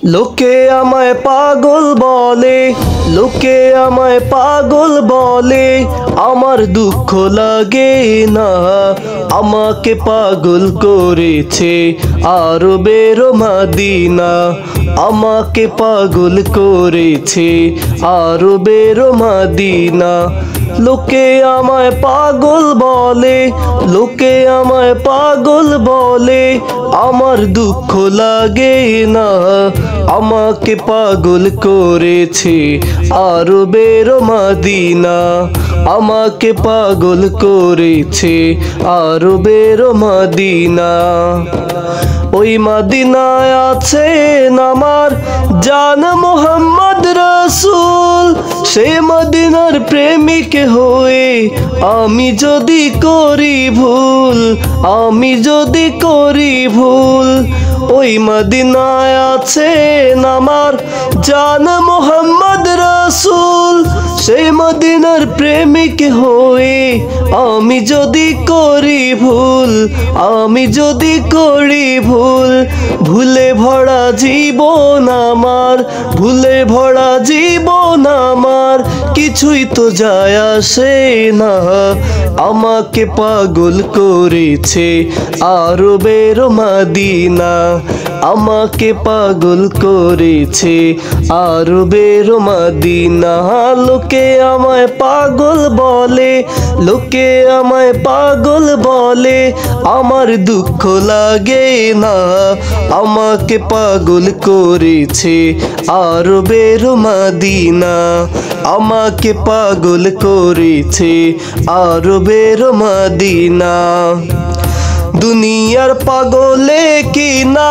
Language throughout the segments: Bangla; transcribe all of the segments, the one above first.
লোকে আমায় পাগল বলে, লোকে আমায় পাগল বলে, আমার দুঃখ লাগে না। আমাকে পাগল করেছে আরবের মদিনা, আমাকে পাগল করেছে আরবের মদিনা। লোকে আমায় পাগল বলে, লোকে আমায় পাগল বলে, আমার দুঃখ লাগে না। আমাকে পাগল করেছে আরবের মদিনা, আমাকে পাগল করেছে আরবের মদিনা। ওই মদিনায় আছেন আমার জান মোহাম্মদ রাসূল, সে মদিনার প্রেমিক হয়ে আমি যদি করি ভুল, আমি যদি করি ভুল। ওই মদিনায় আছেন আমার জান মোহাম্মদ রাসূল, সেই মদিনার প্রেমিক হয়ে আমি যদি করি ভুল, আমি যদি করি ভুল। ভুলে ভরা জীবন আমার, ভুলে ভরা জীবন আমার, কিছুই তো যায় আসে না। আমাকে পাগল করেছে আরবের মদিনা, আমাকে পাগল করেছে আরবের মদিনা। লোকে আমায় পাগল বলে, লোকে আমায় পাগল বলে, আমার দুঃখ লাগে না। আমাকে পাগল করেছে আরবের মদিনা, আমাকে পাগল করেছে আরবের মদিনা। দুনিয়ার পাগলে কি না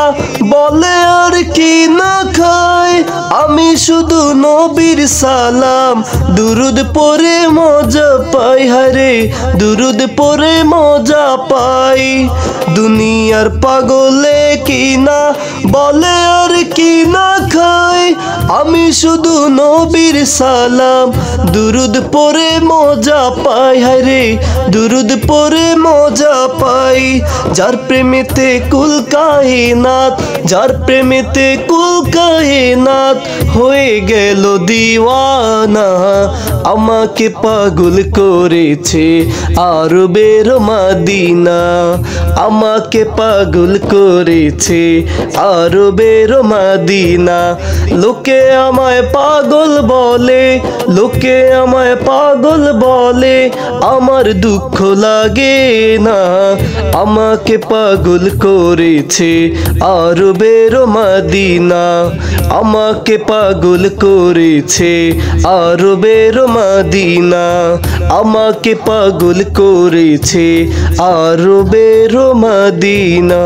বলে আর কি না খায়, আমি শুধু নবীর সালাম দুরুদ পড়ে মজা পাই, হারে দুরুদ পড়ে মজা পাই। দুনিয়ার পাগলে কি না বলে আর কি না খায়, আমি শুধু নবীর সালাম দুরুদ পড়ে মজা পাই, হারে দুরুদ পড়ে মজা পাই। যার প্রেমেতে কুল কায়নাত, যার প্রেমেতে কুল কায়নাত হয়ে গেল দিওয়ানা। আমাকে পাগল করেছে আরবের মদিনা, আমাকে পাগল করেছে আরবের মদিনা। লোকে আমায় পাগল বলে, লোকে আমায় পাগল বলে, আমার দুঃখ লাগে না। আমাকে পাগল করেছে আরবের মদিনা, আমাকে পাগল করেছে আরবের মদিনা, আমাকে পাগল করেছে আরবের মদিনা।